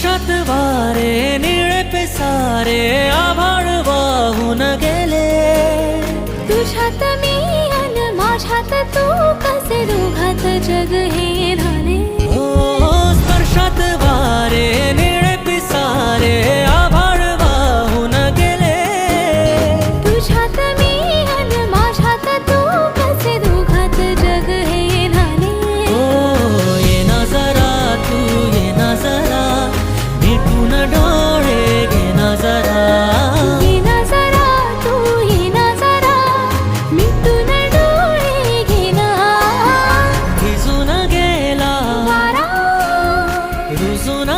स्पर्शात वारे निळे पेसारे आभाळ वाहून गेले. तुझ्यात मी अन माझ्यात तू कसे दोघात जग हे झाले. हो स्पर्शात वारे निळे पिसारे आभाळ वाहून गेले. तुझ्यात मी अन माझ्यात तू कसे दोघात जग हे झाले. हो ये ना जरा तू ये ना जरा मिटून डोळे घे ना जरा. ये ना जरा तू ये ना जरा मिटून डोळे घे ना. भिजून गेला वारा रुजून